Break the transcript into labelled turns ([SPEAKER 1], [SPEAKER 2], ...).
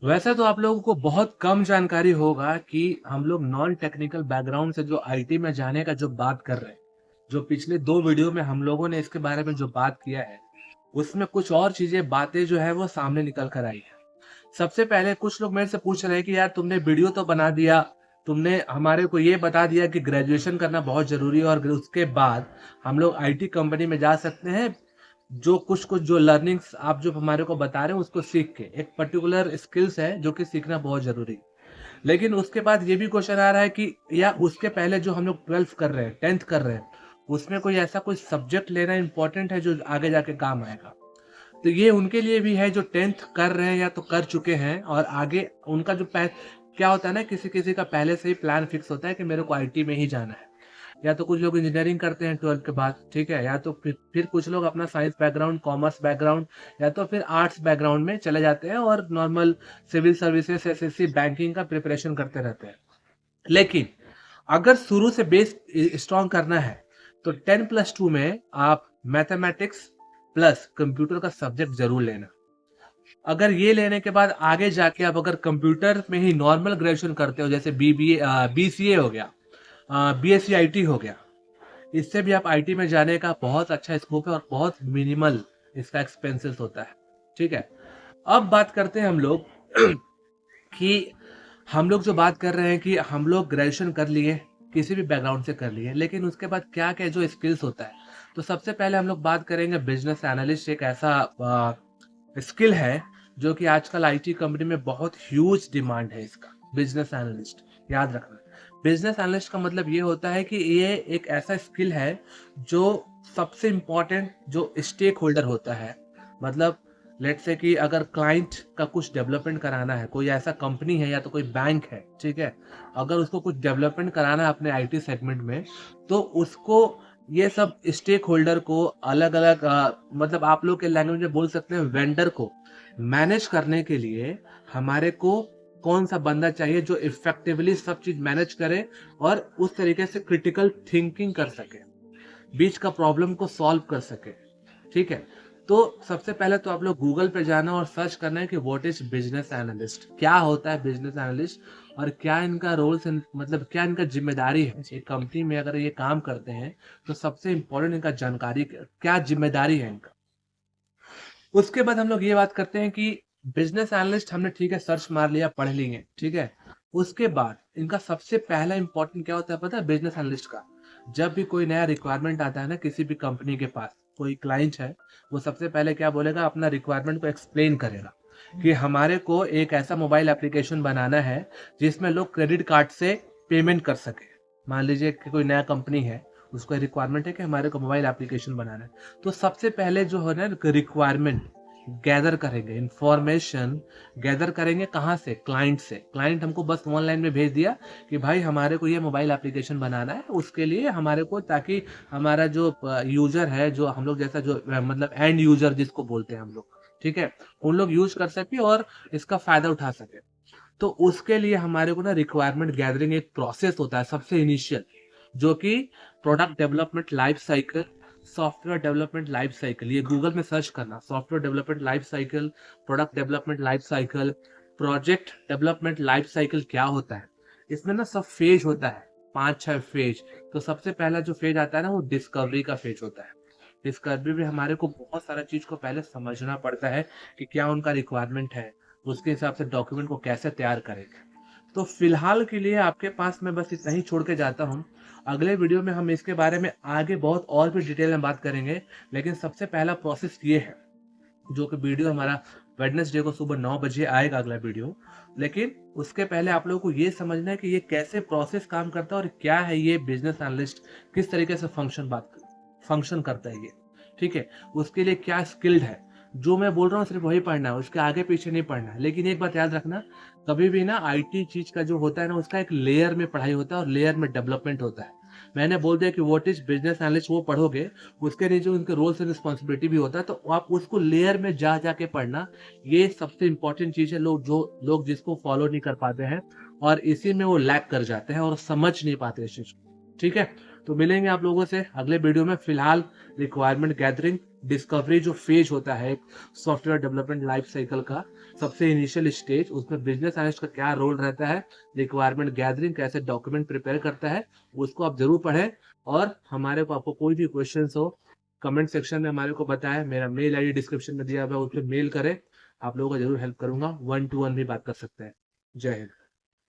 [SPEAKER 1] वैसे तो आप लोगों को बहुत कम जानकारी होगा कि हम लोग नॉन टेक्निकल बैकग्राउंड से जो आईटी में जाने का जो बात कर रहे हैं, जो पिछले 2 वीडियो में हम लोगों ने इसके बारे में जो बात किया है, उसमें कुछ और चीज़ें बातें जो है वो सामने निकल कर आई है। सबसे पहले कुछ लोग मेरे से पूछ रहे हैं कि यार तुमने वीडियो तो बना दिया, तुमने हमारे को ये बता दिया कि ग्रेजुएशन करना बहुत ज़रूरी है और उसके बाद हम लोग आईटी कंपनी में जा सकते हैं। जो कुछ-कुछ जो लर्निंग्स आप जो हमारे को बता रहे हैं उसको सीख के, एक पर्टिकुलर स्किल्स है जो कि सीखना बहुत ज़रूरी है। लेकिन उसके बाद ये भी क्वेश्चन आ रहा है कि या उसके पहले जो हम लोग 12th कर रहे हैं, 10th कर रहे हैं, उसमें कोई ऐसा कोई सब्जेक्ट लेना इम्पोर्टेंट है जो आगे जाके काम आएगा। तो ये उनके लिए भी है जो 10th कर रहे हैं या तो कर चुके हैं और आगे उनका जो क्या होता है ना, किसी-किसी का पहले से ही प्लान फिक्स होता है कि मेरे को आईटी में ही जाना है। या तो कुछ लोग इंजीनियरिंग करते हैं 12th के बाद, ठीक है? या तो फिर कुछ लोग अपना साइंस बैकग्राउंड, कॉमर्स बैकग्राउंड या तो फिर आर्ट्स बैकग्राउंड में चले जाते हैं और normal civil services, SSC, banking का प्रिपरेशन करते रहते हैं। लेकिन अगर शुरू से बेस स्ट्रॉन्ग करना है तो 10+2 में आप मैथमेटिक्स प्लस कंप्यूटर का सब्जेक्ट जरूर लेना। अगर ये लेने के बाद आगे जाके आप अगर कंप्यूटर में ही नॉर्मल ग्रेजुएशन करते हो, जैसे बीबीए, बीसीए हो गया, बीएससी आईटी हो गया, इससे भी आप आईटी में जाने का बहुत अच्छा स्कोप है और बहुत मिनिमल इसका एक्सपेंसेस होता है। ठीक है, अब बात करते हैं हम लोग कि हम लोग जो बात कर रहे हैं कि हम लोग ग्रेजुएशन कर लिए, किसी भी बैकग्राउंड से कर लिए, लेकिन उसके बाद क्या-क्या जो स्किल्स होता है। तो सबसे पहले हम लोग बात करेंगे बिज़नेस एनालिस्ट, एक ऐसा स्किल है जो कि आजकल आईटी कंपनी में बहुत ह्यूज डिमांड है इसका। बिज़नेस एनालिस्ट, याद रखना। बिज़नेस एनालिस्ट का मतलब ये होता है कि ये एक ऐसा स्किल है जो सबसे इम्पोर्टेंट जो स्टेक होल्डर होता है। मतलब लेट्स से कि अगर क्लाइंट का कुछ डेवलपमेंट कराना है, कोई ऐसा कंपनी है या तो कोई बैंक है, ठीक है? अगर उसको कुछ डेवलपमेंट कराना है अपने आईटी सेगमेंट में, तो उसको ये सब स्टेक होल्डर को अलग-अलग मतलब आप लोग के लैंग्वेज में बोल सकते हैं वेंडर को मैनेज करने के लिए हमारे को कौन-सा बंदा चाहिए जो इफेक्टिवली सब चीज़ मैनेज करे और उस तरीके से क्रिटिकल थिंकिंग कर सके, बीच का प्रॉब्लम को सॉल्व कर सके। ठीक है? तो सबसे पहले तो आप लोग गूगल पे जाना और सर्च करना है कि व्हाट इज़ बिज़नेस एनालिस्ट? क्या होता है बिज़नेस एनालिस्ट और क्या इनका रोल्स एंड मतलब क्या इनका ज़िम्मेदारी है? एक कंपनी में अगर ये काम करते हैं, तो सबसे इम्पोर्टेंट इनका जानकारी क्या ज़िम्मेदारी है इनका? उसके बाद हम लोग ये बात करते हैं कि बिज़नेस एनालिस्ट हमने ठीक है सर्च मार लिया, पढ़ लिए, ठीक है? उसके बाद इनका सबसे पहला इम्पोर्टेंट क्या होता है पता है बिज़नेस एनालिस्ट का? जब भी कोई नया रिक्वायरमेंट आता है ना किसी भी कंपनी के पास, कोई क्लाइंट है, वो सबसे पहले क्या बोलेगा अपना रिक्वायरमेंट को एक्सप्लेन करेगा कि हमारे को एक ऐसा मोबाइल एप्लीकेशन बनाना है जिसमें लोग क्रेडिट कार्ड से पेमेंट कर सकें। मान लीजिए कि कोई नया कंपनी है, उसको रिक्वायरमेंट है कि हमारे को मोबाइल एप्लीकेशन बनाना है। तो सबसे पहले जो है ना रिक्वायरमेंट गैदर करेंगे, इंफॉर्मेशन गैदर करेंगे कहाँ से? क्लाइंट से। क्लाइंट हमको बस ऑनलाइन में भेज दिया कि भाई हमारे को ये मोबाइल एप्लीकेशन बनाना है, उसके लिए हमारे को ताकि हमारा जो यूज़र है, जो हम लोग जैसा जो मतलब एंड यूज़र जिसको बोलते हैं हम लोग, ठीक है? उन लोग यूज़ कर सकें और इसका फ़ायदा उठा सकें। तो उसके लिए हमारे को ना रिक्वायरमेंट गैदरिंग एक प्रोसेस होता है सबसे इनिशियल, जो कि product development life cycle, software development life cycle, ये गूगल में सर्च करना software development life cycle, product development life cycle, project development life cycle क्या होता है। इसमें ना सब फेज होता है, 5-6 फेज। तो सबसे पहला जो फेज आता है ना वो डिस्कवरी का फेज होता है। डिस्कवरी में हमारे को बहुत सारा चीज को पहले समझना पड़ता है कि क्या उनका रिक्वायरमेंट है, उसके हिसाब से डॉक्यूमेंट को कैसे तैयार करेंगे। तो फिलहाल के लिए आपके पास मैं बस इतना ही छोड़ के जाता हूँ। अगले वीडियो में हम इसके बारे में आगे बहुत और भी डिटेल में बात करेंगे। लेकिन सबसे पहला प्रोसेस ये है, जो कि वीडियो हमारा वेडनेसडे को सुबह 9 बजे आएगा अगला वीडियो। लेकिन उसके पहले आप लोगों को ये समझना है कि ये कैसे प्रोसेस काम करता है और क्या है ये बिजनेस एनालिस्ट, किस तरीके से फंक्शन करता है ये, ठीक है? उसके लिए क्या स्किल्ड है, जो मैं बोल रहा हूँ सिर्फ वही पढ़ना है, उसके आगे पीछे नहीं पढ़ना है। लेकिन एक बात याद रखना, कभी भी ना आईटी चीज का जो होता है ना उसका एक लेयर में पढ़ाई होता है और लेयर में डेवलपमेंट होता है। मैंने बोल दिया कि व्हाट इज बिजनेस एनालिस्ट, वो पढ़ोगे, उसके नीचे उनके रोल्स एंड रिस्पॉन्सिबिलिटी भी होता है, तो आप उसको लेयर में जा जाके पढ़ना। ये सबसे इंपॉर्टेंट चीज है, लोग जिसको फॉलो नहीं कर पाते हैं और इसी में वो लैक कर जाते हैं और समझ नहीं पाते इस चीज को। ठीक है, तो मिलेंगे आप लोगों से अगले वीडियो में। फिलहाल रिक्वायरमेंट गैदरिंग, डिस्कवरी जो फेज होता है सॉफ्टवेयर डेवलपमेंट लाइफ साइकिल का, सबसे इनिशियल स्टेज, उसमें बिजनेस एनालिस्ट का क्या रोल रहता है, रिक्वायरमेंट गैदरिंग, कैसे डॉक्यूमेंट प्रिपेयर करता है, उसको आप जरूर पढ़ें। और हमारे को आपको कोई भी क्वेश्चन हो कमेंट सेक्शन में हमारे को बताएं, मेरा मेल आईडी डिस्क्रिप्शन में दिया हुआ है, उस पर मेल करें, आप लोगों का जरूर हेल्प करूंगा, 1 to 1 भी बात कर सकते हैं। जय हिंद।